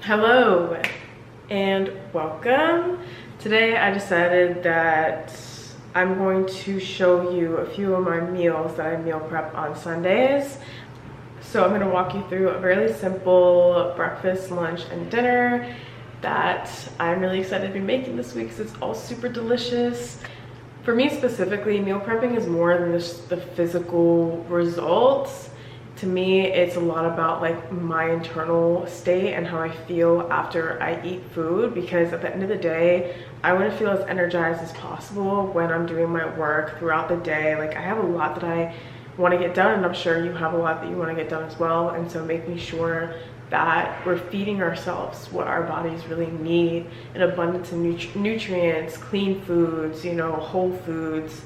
Hello and welcome. Today I decided that I'm going to show you a few of my meals that I meal prep on Sundays. So I'm going to walk you through a really simple breakfast, lunch, and dinner that I'm really excited to be making this week because it's all super delicious. For me specifically, meal prepping is more than just the physical results. To me, it's a lot about like my internal state and how I feel after I eat food, because at the end of the day, I want to feel as energized as possible when I'm doing my work throughout the day. Like, I have a lot that I want to get done, and I'm sure you have a lot that you want to get done as well. And so making sure that we're feeding ourselves what our bodies really need, an abundance of nutrients, clean foods, you know, whole foods,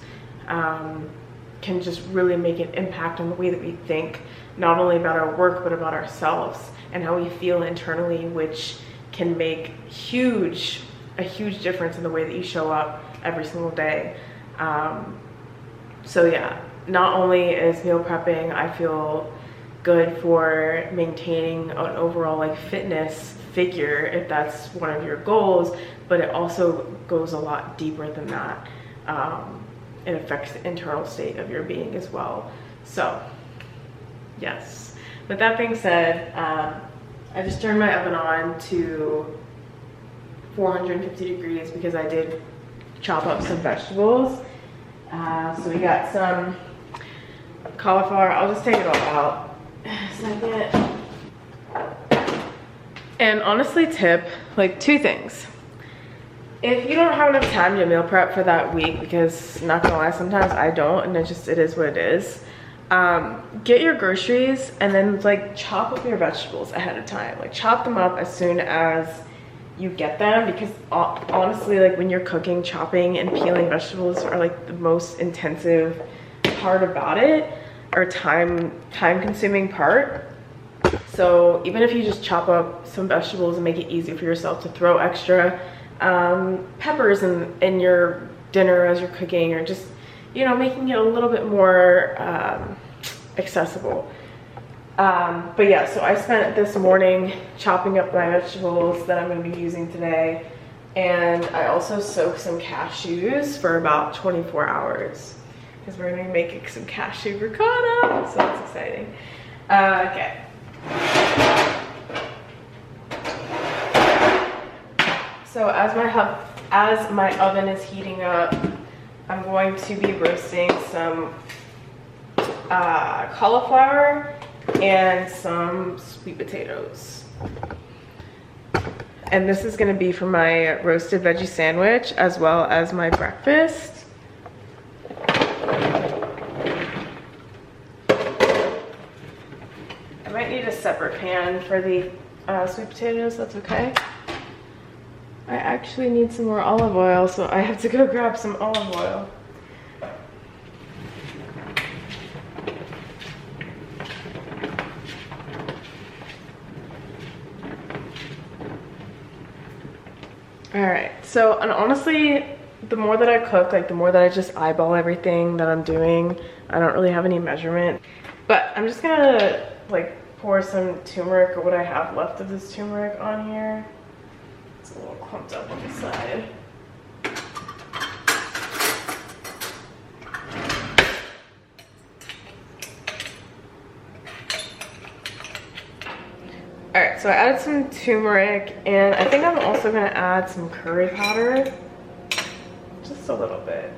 can just really make an impact on the way that we think, not only about our work, but about ourselves and how we feel internally, which can make a huge difference in the way that you show up every single day. So yeah, not only is meal prepping, I feel, good for maintaining an overall like fitness figure, if that's one of your goals, but it also goes a lot deeper than that. It affects the internal state of your being as well. So yes, with that being said, I just turned my oven on to 450 degrees because I did chop up some vegetables. So we got some cauliflower. I'll just take it all out in a second. And honestly, tip, like, two things. If you don't have enough time to meal prep for that week, because not gonna lie, sometimes I don't, and it is what it is, get your groceries and then like chop up your vegetables ahead of time. Like, chop them up as soon as you get them, because honestly, like, when you're cooking, chopping and peeling vegetables are like the most intensive part about it, or time consuming part. So even if you just chop up some vegetables and make it easy for yourself to throw extra peppers in your dinner as you're cooking, or just, you know, making it a little bit more accessible. But yeah, so I spent this morning chopping up my vegetables that I'm going to be using today, and I also soaked some cashews for about 24 hours because we're going to be making some cashew ricotta, so that's exciting. Okay. So as my oven is heating up, I'm going to be roasting some cauliflower and some sweet potatoes. And this is going to be for my roasted veggie sandwich as well as my breakfast. I might need a separate pan for the sweet potatoes, that's okay. I actually need some more olive oil, so I have to go grab some olive oil. All right, so, and honestly, the more that I cook, like the more that I just eyeball everything that I'm doing, I don't really have any measurement. But I'm just gonna like pour some turmeric, or what I have left of this turmeric, on here. It's a little clumped up on the side. All right, so I added some turmeric, and I think I'm also gonna add some curry powder, just a little bit,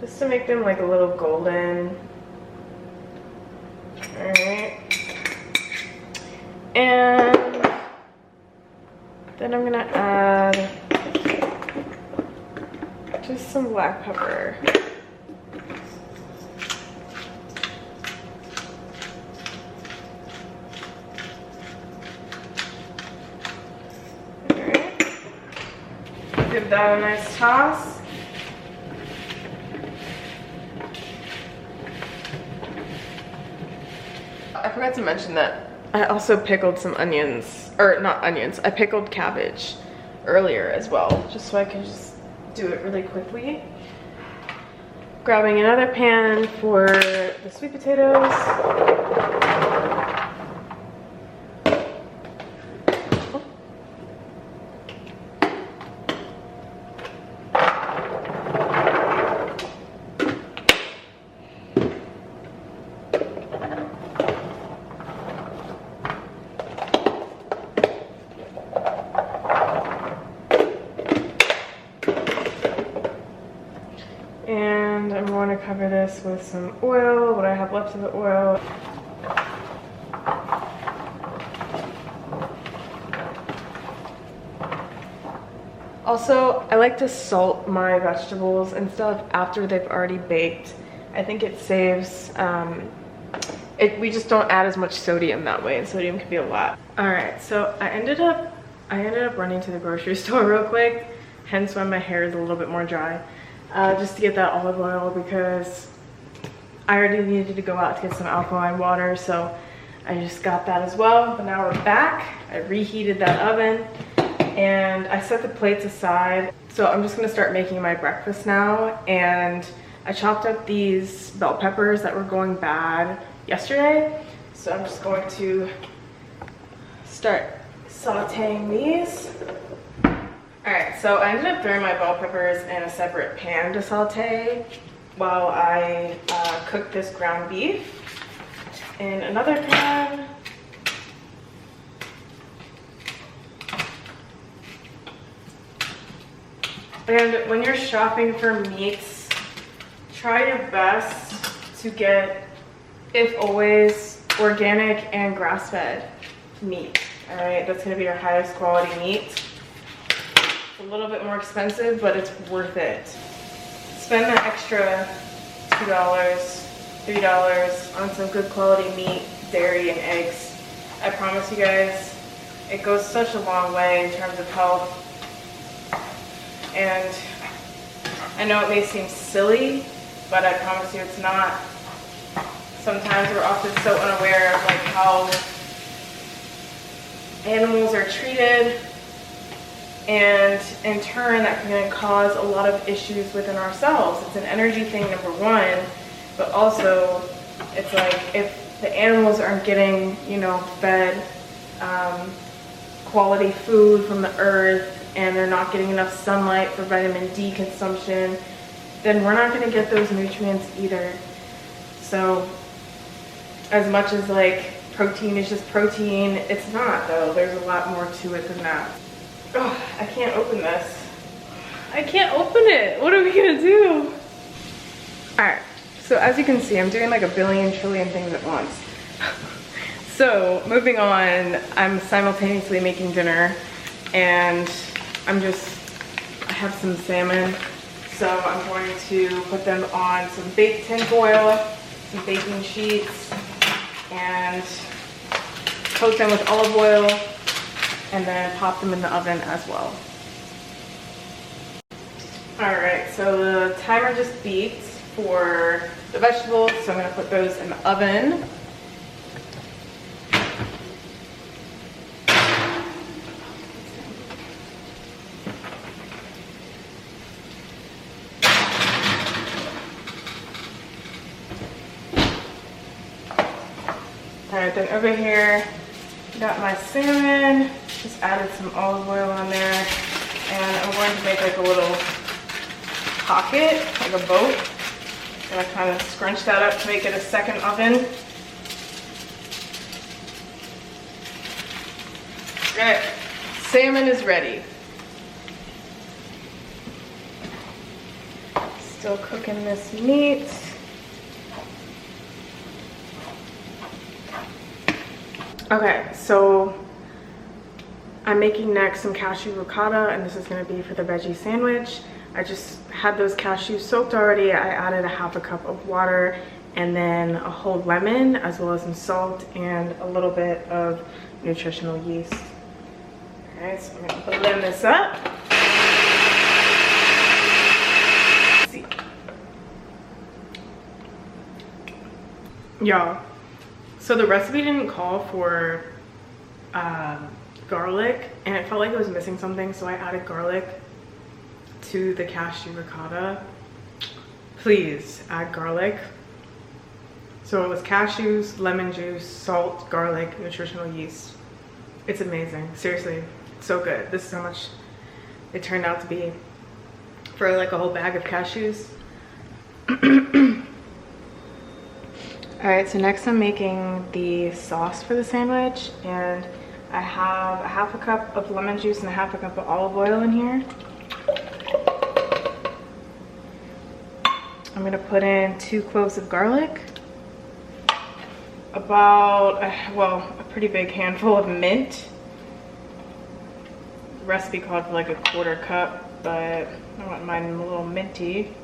just to make them like a little golden. All right, and then I'm gonna add just some black pepper. Give that a nice toss. I forgot to mention that I also pickled some onions, or not onions, I pickled cabbage earlier as well, just so I can just do it really quickly. Grabbing another pan for the sweet potatoes. going to cover this with some oil, what I have left of the oil. Also, I like to salt my vegetables instead of after they've already baked. I think it saves, we just don't add as much sodium that way, and sodium can be a lot. All right, so I ended up running to the grocery store real quick, hence why my hair is a little bit more dry, just to get that olive oil because I already needed to go out to get some alkaline water, so I just got that as well. But now we're back. I reheated that oven and I set the plates aside. So I'm just gonna start making my breakfast now, and I chopped up these bell peppers that were going bad yesterday. So I'm just going to start sauteing these. All right, so I ended up throwing my bell peppers in a separate pan to saute while I cook this ground beef in another pan. And when you're shopping for meats, try your best to get, if always, organic and grass-fed meat. All right, that's gonna be your highest quality meat. It's a little bit more expensive, but it's worth it. Spend that extra $2, $3 on some good quality meat, dairy, and eggs. I promise you guys, it goes such a long way in terms of health. And I know it may seem silly, but I promise you it's not. Sometimes we're often so unaware of like how animals are treated, and in turn that can cause a lot of issues within ourselves. It's an energy thing, number one, but also it's like if the animals aren't getting, you know, fed quality food from the earth, and they're not getting enough sunlight for vitamin D consumption, then we're not going to get those nutrients either. So as much as like protein is just protein, it's not though. There's a lot more to it than that. Oh, I can't open this. I can't open it. What are we gonna do? All right, so as you can see, I'm doing like a billion trillion things at once. So moving on, I'm simultaneously making dinner, and I have some salmon, so I'm going to put them on some baked tin foil, some baking sheets, and coat them with olive oil, and then pop them in the oven as well. All right, so the timer just beeped for the vegetables, so I'm gonna put those in the oven. All right, then over here, got my salmon, just added some olive oil on there, and I'm going to make like a little pocket, like a boat. And I kind of scrunch that up to make it a second oven. All right, salmon is ready. Still cooking this meat. Okay, so I'm making next some cashew ricotta, and this is gonna be for the veggie sandwich. I just had those cashews soaked already. I added a half a cup of water and then a whole lemon, as well as some salt and a little bit of nutritional yeast. All right, so I'm gonna blend this up. Let's see. Y'all, so the recipe didn't call for garlic, and it felt like it was missing something, so I added garlic to the cashew ricotta. Please add garlic. So it was cashews, lemon juice, salt, garlic, nutritional yeast. It's amazing, seriously, so good. This is how much it turned out to be for like a whole bag of cashews. All right, so next I'm making the sauce for the sandwich, and I have a half a cup of lemon juice and a half a cup of olive oil in here. I'm gonna put in 2 cloves of garlic, about, well, a pretty big handful of mint. The recipe called for like a 1/4 cup, but I want mine a little minty.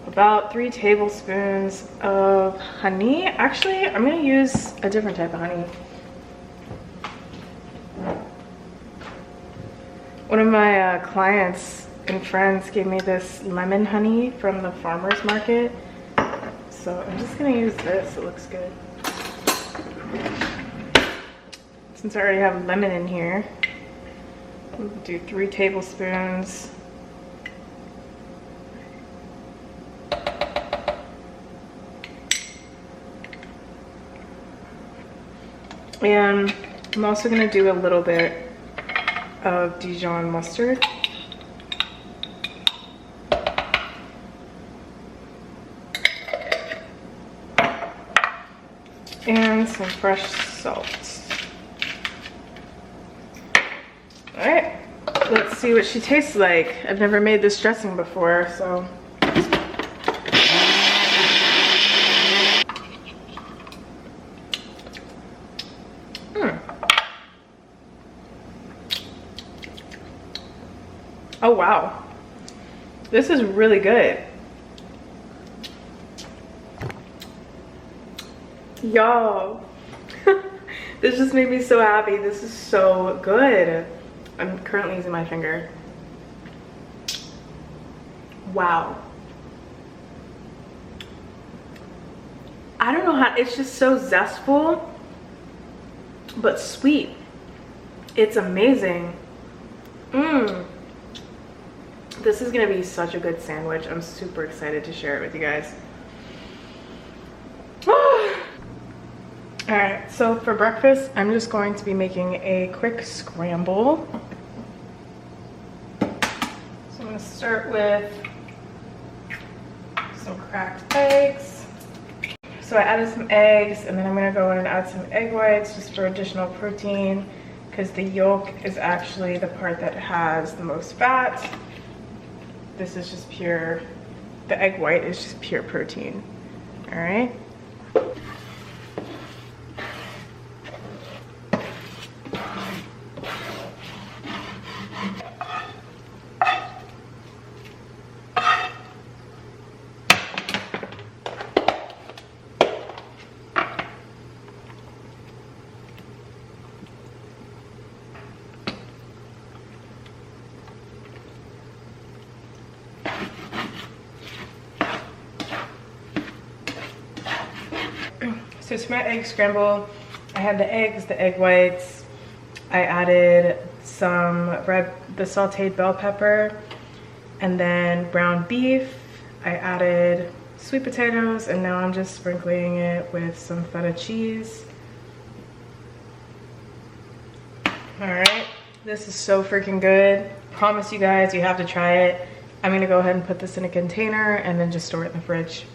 About 3 tablespoons of honey. Actually, I'm gonna use a different type of honey. One of my clients and friends gave me this lemon honey from the farmer's market. So I'm just gonna use this, it looks good. Since I already have lemon in here, we'll do 3 tablespoons. And I'm also gonna do a little bit of Dijon mustard. And some fresh salt. All right, let's see what she tastes like. I've never made this dressing before, so. Oh wow, this is really good. Y'all, this just made me so happy. This is so good. I'm currently using my finger. Wow. I don't know how, it's just so zestful, but sweet. It's amazing. This is gonna be such a good sandwich. I'm super excited to share it with you guys. All right, so for breakfast, I'm just going to be making a quick scramble. So I'm gonna start with some cracked eggs. So I added some eggs, and then I'm gonna go in and add some egg whites just for additional protein, because the yolk is actually the part that has the most fat. This is just pure, the egg white is just pure protein, all right? So to my egg scramble, I had the eggs, the egg whites. I added the sauteed bell pepper, and then ground beef. I added sweet potatoes, and now I'm just sprinkling it with some feta cheese. All right, this is so freaking good. Promise you guys, you have to try it. I'm gonna go ahead and put this in a container and then just store it in the fridge.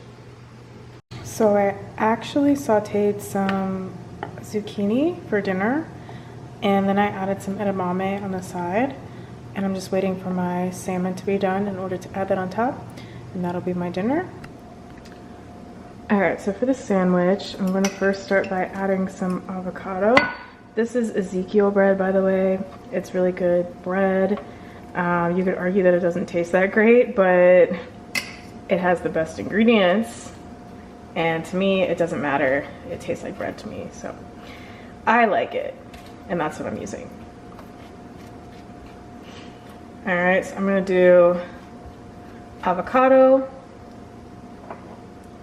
So I actually sauteed some zucchini for dinner, and then I added some edamame on the side, and I'm just waiting for my salmon to be done in order to add that on top, and that'll be my dinner. All right, so for the sandwich, I'm gonna first start by adding some avocado. This is Ezekiel bread, by the way. It's really good bread. You could argue that it doesn't taste that great, but it has the best ingredients. And to me, it doesn't matter. It tastes like bread to me, so I like it, and that's what I'm using. All right, so I'm gonna do avocado,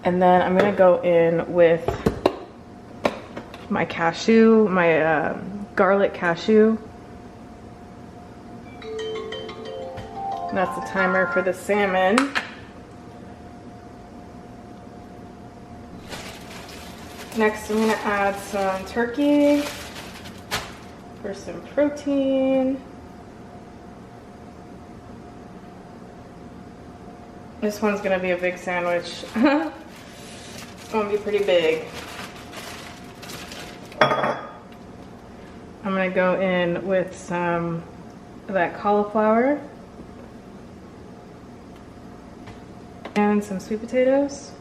and then I'm gonna go in with my cashew, my garlic cashew. And that's the timer for the salmon. Next, I'm gonna add some turkey for some protein. This one's gonna be a big sandwich. It's gonna be pretty big. I'm gonna go in with some of that cauliflower. then some sweet potatoes.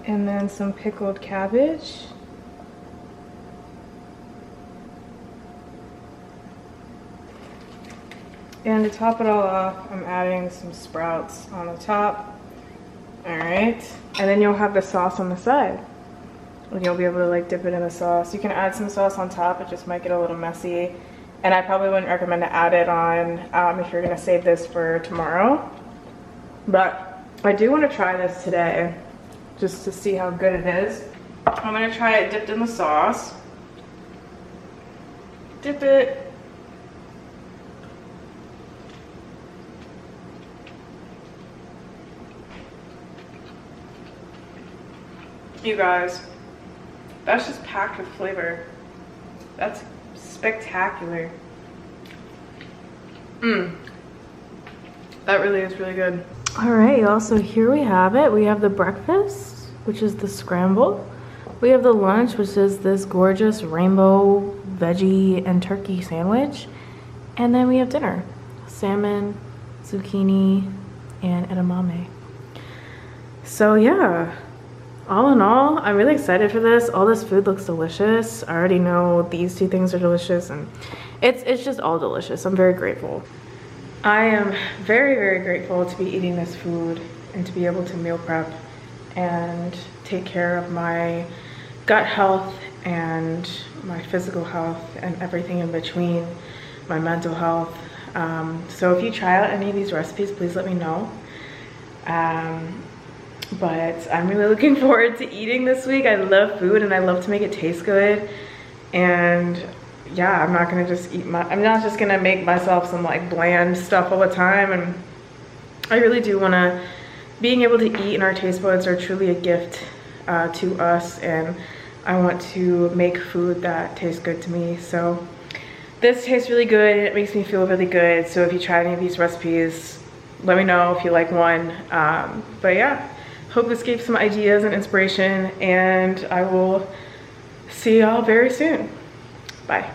And then some pickled cabbage. And to top it all off, I'm adding some sprouts on the top. All right. And then you'll have the sauce on the side. And you'll be able to like dip it in the sauce. You can add some sauce on top, it just might get a little messy. And I probably wouldn't recommend to add it on if you're gonna save this for tomorrow. But I do wanna try this today, just to see how good it is. I'm gonna try it dipped in the sauce. Dip it. You guys, that's just packed with flavor. That's spectacular. That really is really good. All right, y'all, so here we have it. We have the breakfast, which is the scramble. We have the lunch, which is this gorgeous rainbow veggie and turkey sandwich. And then we have dinner, salmon, zucchini, and edamame. So yeah. All in all, I'm really excited for this. All this food looks delicious. I already know these two things are delicious, and it's just all delicious. I'm very grateful. I am very, very grateful to be eating this food and to be able to meal prep and take care of my gut health and my physical health and everything in between, my mental health. So if you try out any of these recipes, please let me know. But I'm really looking forward to eating this week. I love food and I love to make it taste good. And yeah, I'm not gonna just I'm not just gonna make myself some like bland stuff all the time. And I really do wanna, being able to eat, and our taste buds are truly a gift to us. And I want to make food that tastes good to me. So this tastes really good and it makes me feel really good. So if you try any of these recipes, let me know if you like one. But yeah. Hope this gave some ideas and inspiration, and I will see y'all very soon. Bye.